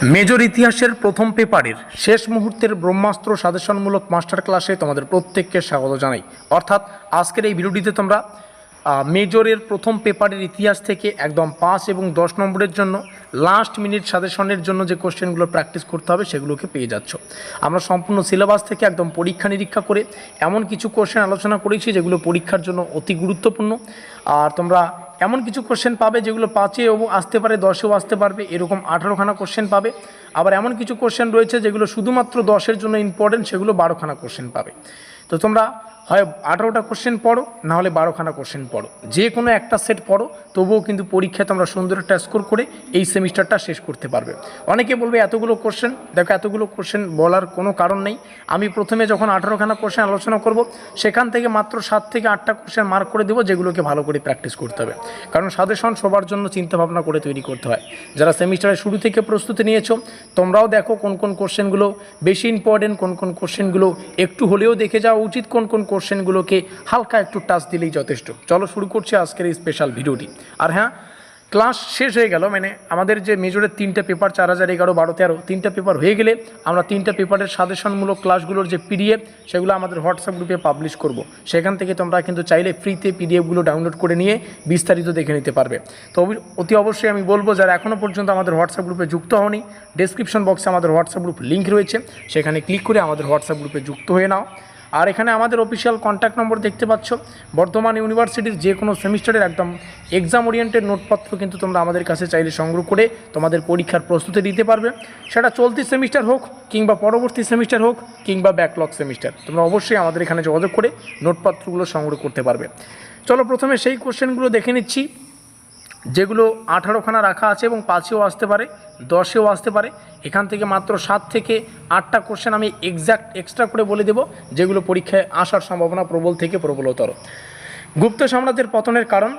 Major ইতিহাসের প্রথম পেপারের শেষ মুহূর্তের ব্রহ্মাস্ত্র সাজেশনমূলক মাস্টার ক্লাসে তোমাদের প্রত্যেককে স্বাগত জানাই। অর্থাৎ আজকের এই ভিডিওটিতে তোমরা মেজরের প্রথম পেপারের ইতিহাস থেকে একদম 5 এবং 10 নম্বরের জন্য লাস্ট মিনিট সাজেশনের জন্য যে কোশ্চেনগুলো প্র্যাকটিস করতে হবে সেগুলোকে পেয়ে যাচ্ছ। আমরা সম্পূর্ণ সিলেবাস থেকে একদম পরীক্ষা নিরীক্ষা করে এমন কিছু কোশ্চেন আলোচনা করেছি যেগুলো পরীক্ষার জন্য অতি গুরুত্বপূর্ণ। আর তোমরা এমন কিছু কোশ্চেন পাবে যেগুলো 5এও আসতে পারে, 10এও আসতে পারবে, এরকম 18খানা কোশ্চেন পাবে। আবার এমন কিছু কোশ্চেন রয়েছে যেগুলো শুধুমাত্র 10-এর জন্য ইম্পর্টেন্ট, সেগুলো 12খানা কোশ্চেন পাবে। তো তোমরা হয় 18টা কোশ্চেন পড়ো, না হলে 12খানা কোশ্চেন পড়ো, যে কোনো একটা সেট পড়ো, তবুও কিন্তু পরীক্ষায় তোমরা সুন্দর একটা স্কোর করে এই সেমিস্টারটা শেষ করতে পারবে। অনেকে বলবে এতগুলো কোশ্চেন, দেখো এতগুলো কোশ্চেন বলার কোনো কারণ নেই। আমি প্রথমে যখন 18খানা কোশ্চেন আলোচনা করব, সেখান থেকে মাত্র 7 থেকে 8টা কোশ্চেন মার্ক করে দেবো, যেগুলোকে ভালো করে প্র্যাকটিস করতে হবে। কারণ সাজেশন সবার জন্য চিন্তাভাবনা করে তৈরি করতে হয়। যারা সেমিস্টারের শুরু থেকে প্রস্তুতি নিয়েছো, তোমরাও দেখো কোন কোন কোশ্চেনগুলো বেশি ইম্পর্টেন্ট, কোন কোন কোশ্চেনগুলো একটু হলেও দেখে যাওয়া উচিত, কোন কোন কোশ্চেনগুলোকে হালকা একটু টাচ দিলেই যথেষ্ট। চলো শুরু করছি আজকের এই স্পেশাল ভিডিওটি। আর হ্যাঁ, ক্লাস শেষ হয়ে গেল, মানে আমাদের যে মেজরের 3টে পেপার 4011, 12, 13 3টা পেপার হয়ে গেলে আমরা 3টা পেপারের সাজেশনমূলক ক্লাসগুলোর যে পিডিএফ, সেগুলো আমাদের হোয়াটসঅ্যাপ গ্রুপে পাবলিশ করব। সেখান থেকে তোমরা কিন্তু চাইলে ফ্রিতে পিডিএফগুলো ডাউনলোড করে নিয়ে বিস্তারিত দেখে নিতে পারবে। তো অতি অবশ্যই আমি বলবো, যারা এখনও পর্যন্ত আমাদের হোয়াটসঅ্যাপ গ্রুপে যুক্ত হওনি, ডেসক্রিপশন বক্সে আমাদের হোয়াটসঅ্যাপ গ্রুপ লিঙ্ক রয়েছে, সেখানে ক্লিক করে আমাদের হোয়াটসঅ্যাপ গ্রুপে যুক্ত হয়ে নাও। আর এখানে আমাদের অফিসিয়াল কন্ট্যাক্ট নম্বর দেখতে পাচ্ছ। বর্ধমান ইউনিভার্সিটির যে কোনো সেমিস্টারের একদম এক্সাম ওরিয়েন্টেড নোটপত্র কিন্তু তোমরা আমাদের কাছে চাইলে সংগ্রহ করে তোমাদের পরীক্ষার প্রস্তুতি দিতে পারবে। সেটা চলতি সেমিস্টার হোক, কিংবা পরবর্তী সেমিস্টার হোক, কিংবা ব্যাকলগ সেমিস্টার, তোমরা অবশ্যই আমাদের এখানে যোগাযোগ করে নোটপত্রগুলো সংগ্রহ করতে পারবে। চলো প্রথমে সেই কোশ্চেনগুলো দেখে নিচ্ছি, যেগুলো 18খানা রাখা আছে এবং 5এও আসতে পারে, 10এও আসতে পারে। এখান থেকে মাত্র 7 থেকে 8টা কোশ্চেন আমি এক্স্যাক্ট এক্সট্রা করে বলে দেব, যেগুলো পরীক্ষায় আসার সম্ভাবনা প্রবল থেকে প্রবলতর। গুপ্ত সাম্রাজ্যের পতনের কারণ,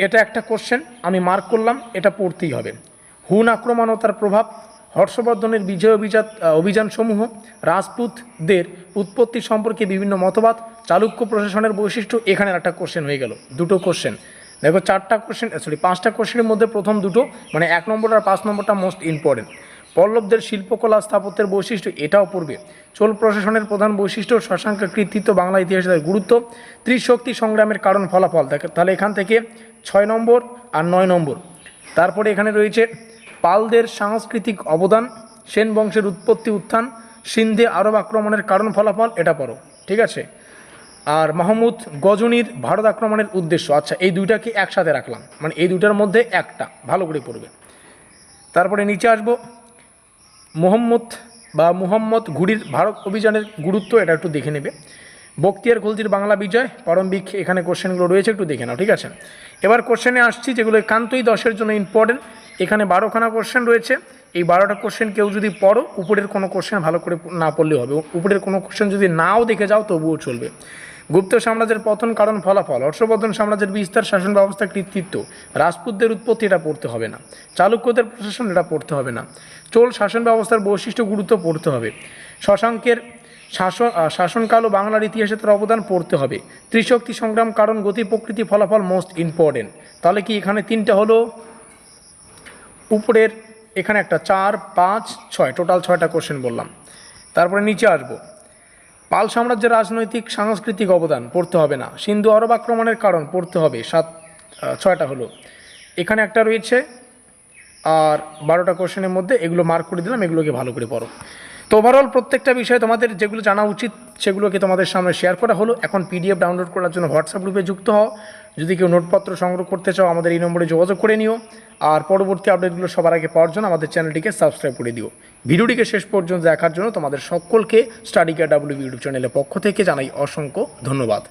এটা একটা কোশ্চেন আমি মার্ক করলাম, এটা পড়তেই হবে। হুন আক্রমণ ও তার প্রভাব, হর্ষবর্ধনের বিজয় অভিযানসমূহ, রাজপুতদের উৎপত্তি সম্পর্কে বিভিন্ন মতবাদ, চালুক্য প্রশাসনের বৈশিষ্ট্য। এখানে একটা কোশ্চেন হয়ে গেল, দুটো কোশ্চেন। দেখো 5টা কোশ্চেনের মধ্যে প্রথম দুটো, মানে 1 নম্বর আর 5 নম্বরটা মোস্ট ইম্পর্টেন্ট। পল্লবদের শিল্পকলা স্থাপত্যের বৈশিষ্ট্য, এটাও পড়বে। চোল প্রশাসনের প্রধান বৈশিষ্ট্য, শশাঙ্কের কৃতিত্ব, বাংলা ইতিহাসের গুরুত্ব, ত্রিশক্তি সংগ্রামের কারণ ফলাফল। তাহলে এখান থেকে 6 নম্বর আর 9 নম্বর। তারপরে এখানে রয়েছে পালদের সাংস্কৃতিক অবদান, সেন বংশের উৎপত্তি উত্থান, সিন্ধে আরব আক্রমণের কারণ ফলাফল, এটা পড়ো, ঠিক আছে। আর মাহমুদ গজনীর ভারত আক্রমণের উদ্দেশ্য, আচ্ছা এই দুইটাকে একসাথে রাখলাম, মানে এই দুইটার মধ্যে একটা, ভালো করে পড়বে। তারপরে নিচে আসবো, মুহাম্মদ ঘুরির ভারত অভিযানের গুরুত্ব, এটা একটু দেখে নেবে। বখতিয়ার খলজির বাংলা বিজয়, প্রারম্ভিক, এখানে কোশ্চেনগুলো রয়েছে, একটু দেখে নাও, ঠিক আছে। এবার কোশ্চেনে আসছি, যেগুলো একান্তই 10-এর জন্য ইম্পর্টেন্ট। এখানে 12খানা কোশ্চেন রয়েছে। এই 12টা কোশ্চেন কেউ যদি পড়ো, উপরের কোনো কোশ্চেন ভালো করে না পড়লেও হবে, উপরের কোনো কোশ্চেন যদি নাও দেখে যাও তবুও চলবে। গুপ্ত সাম্রাজ্যের পতন, কারণ ফলাফল, হর্ষবর্ধন সাম্রাজ্যের বিস্তার, শাসন ব্যবস্থা, কৃতিত্ব, রাজপুতদের উৎপত্তি, এটা পড়তে হবে না। চালুক্যদের প্রশাসন, এটা পড়তে হবে না। চোল শাসন ব্যবস্থার বৈশিষ্ট্য, গুরুত্ব পড়তে হবে। শশাঙ্কের শাসনকাল ও বাংলার ইতিহাসে তার অবদান পড়তে হবে। ত্রিশক্তি সংগ্রাম, কারণ, গতি, প্রকৃতি, ফলাফল মোস্ট ইম্পর্টেন্ট। তাহলে কি এখানে 3টা হলো, উপরের এখানে একটা 4, 5, 6, টোটাল 6টা কোশ্চেন বললাম। তারপরে নিচে আসবো, পাল সাম্রাজ্যের রাজনৈতিক সাংস্কৃতিক অবদান পড়তে হবে না। সিন্ধু আরব আক্রমণের কারণ পড়তে হবে, 6টা হলো। এখানে একটা রয়েছে, আর 12টা কোশ্চেনের মধ্যে এগুলো মার্ক করে দিলাম, এগুলোকে ভালো করে পড়ো। তো ওভারঅল প্রত্যেকটা বিষয়ে তোমাদের যেগুলো জানা উচিত সেগুলোকে তোমাদের সামনে শেয়ার করা হলো। এখন পিডিএফ ডাউনলোড করার জন্য হোয়াটসঅ্যাপ গ্রুপে যুক্ত হও। যদি কেউ নোটপত্র সংগ্রহ করতে চাও, আমাদের এই নম্বরে যোগাযোগ করে নিও। আর পরবর্তী আপডেটগুলো সবার আগে পাওয়ার জন্য আমাদের চ্যানেলটিকে সাবস্ক্রাইব করে দিও। ভিডিওটিকে শেষ পর্যন্ত দেখার জন্য তোমাদের সকলকে স্টাডি কেয়ার ডাব্লিউ ইউটিউব চ্যানেলের পক্ষ থেকে জানাই অসংখ্য ধন্যবাদ।